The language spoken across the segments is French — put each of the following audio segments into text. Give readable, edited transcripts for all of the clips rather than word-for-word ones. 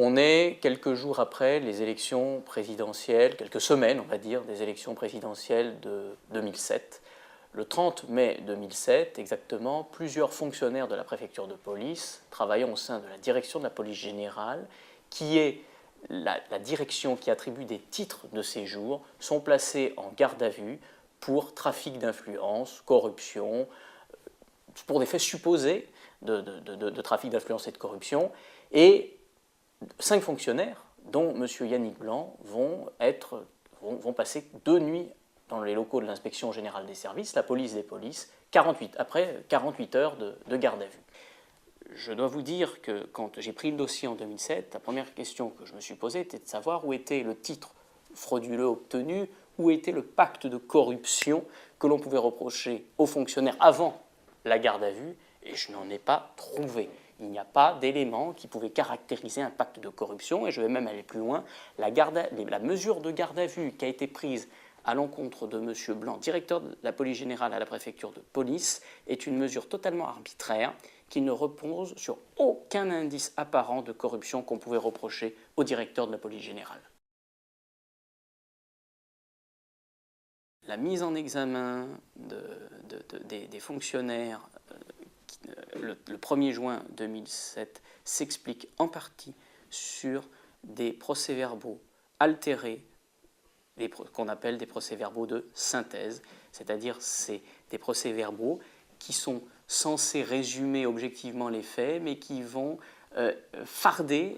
On est quelques jours après les élections présidentielles, quelques semaines on va dire, des élections présidentielles de 2007. Le 30 mai 2007, exactement, plusieurs fonctionnaires de la préfecture de police, travaillant au sein de la direction de la police générale, qui est la direction qui attribue des titres de séjour, sont placés en garde à vue pour trafic d'influence, corruption, pour des faits supposés de trafic d'influence et de corruption. Et 5 fonctionnaires, dont M. Yannick Blanc, vont passer 2 nuits dans les locaux de l'inspection générale des services, la police des polices, après 48 heures de garde à vue. Je dois vous dire que quand j'ai pris le dossier en 2007, la première question que je me suis posée était de savoir où était le titre frauduleux obtenu, où était le pacte de corruption que l'on pouvait reprocher aux fonctionnaires avant la garde à vue, et je n'en ai pas trouvé. Il n'y a pas d'éléments qui pouvaient caractériser un pacte de corruption, et je vais même aller plus loin. La mesure de garde à vue qui a été prise à l'encontre de M. Blanc, directeur de la police générale à la préfecture de police, est une mesure totalement arbitraire qui ne repose sur aucun indice apparent de corruption qu'on pouvait reprocher au directeur de la police générale. La mise en examen des fonctionnaires le 1er juin 2007 s'explique en partie sur des procès-verbaux altérés, qu'on appelle des procès-verbaux de synthèse, c'est-à-dire c'est des procès-verbaux qui sont censés résumer objectivement les faits, mais qui vont farder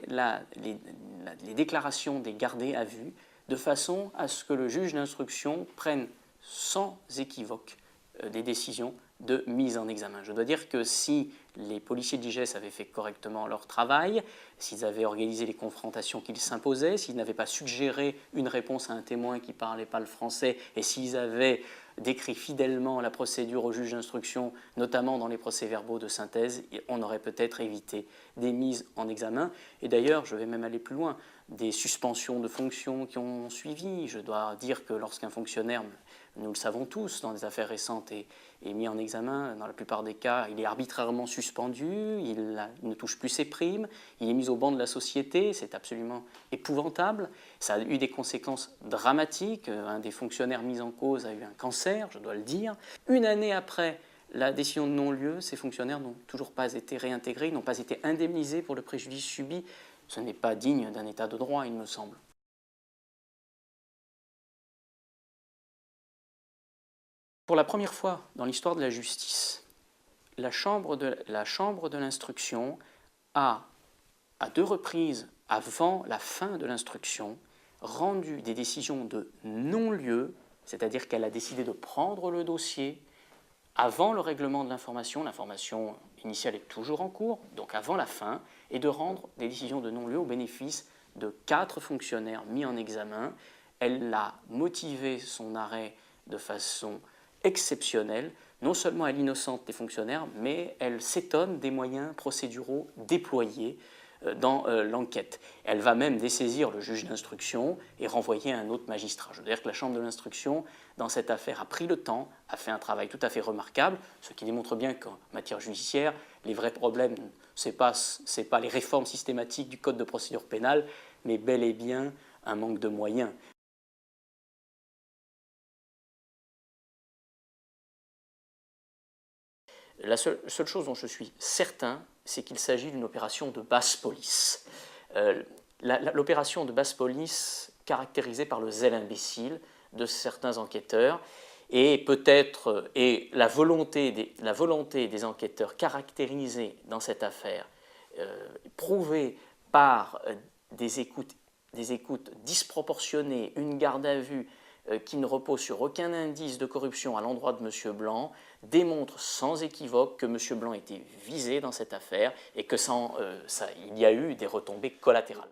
les déclarations des gardés à vue, de façon à ce que le juge d'instruction prenne sans équivoque des décisions de mise en examen. Je dois dire que si les policiers de l'IGES avaient fait correctement leur travail, s'ils avaient organisé les confrontations qu'ils s'imposaient, s'ils n'avaient pas suggéré une réponse à un témoin qui ne parlait pas le français, et s'ils avaient décrit fidèlement la procédure au juge d'instruction, notamment dans les procès-verbaux de synthèse, on aurait peut-être évité des mises en examen. Et d'ailleurs, je vais même aller plus loin, des suspensions de fonctions qui ont suivi. Je dois dire que lorsqu'un fonctionnaire, nous le savons tous, dans des affaires récentes, est mis en examen, dans la plupart des cas, il est arbitrairement suspendu, il ne touche plus ses primes, il est mis au banc de la société, c'est absolument épouvantable. Ça a eu des conséquences dramatiques. Un des fonctionnaires mis en cause a eu un cancer, je dois le dire. Une année après la décision de non-lieu, ces fonctionnaires n'ont toujours pas été réintégrés, n'ont pas été indemnisés pour le préjudice subi. Ce n'est pas digne d'un état de droit, il me semble. Pour la première fois dans l'histoire de la justice, la chambre de l'instruction a, à 2 reprises avant la fin de l'instruction, rendu des décisions de non-lieu, c'est-à-dire qu'elle a décidé de prendre le dossier avant le règlement de l'information initiale est toujours en cours, donc avant la fin, et de rendre des décisions de non-lieu au bénéfice de 4 fonctionnaires mis en examen. Elle a motivé son arrêt de façon exceptionnelle. Non seulement elle innocente des fonctionnaires, mais elle s'étonne des moyens procéduraux déployés dans l'enquête. Elle va même dessaisir le juge d'instruction et renvoyer un autre magistrat. Je veux dire que la chambre de l'instruction, dans cette affaire, a pris le temps, a fait un travail tout à fait remarquable, ce qui démontre bien qu'en matière judiciaire, les vrais problèmes, ce n'est pas les réformes systématiques du code de procédure pénale, mais bel et bien un manque de moyens. La seule chose dont je suis certain, c'est qu'il s'agit d'une opération de basse police. L'opération de basse police caractérisée par le zèle imbécile de certains enquêteurs et peut-être la volonté des enquêteurs caractérisée dans cette affaire, prouvée par des écoutes disproportionnées, une garde à vue qui ne repose sur aucun indice de corruption à l'endroit de M. Blanc, démontre sans équivoque que M. Blanc était visé dans cette affaire et qu'il y a eu des retombées collatérales.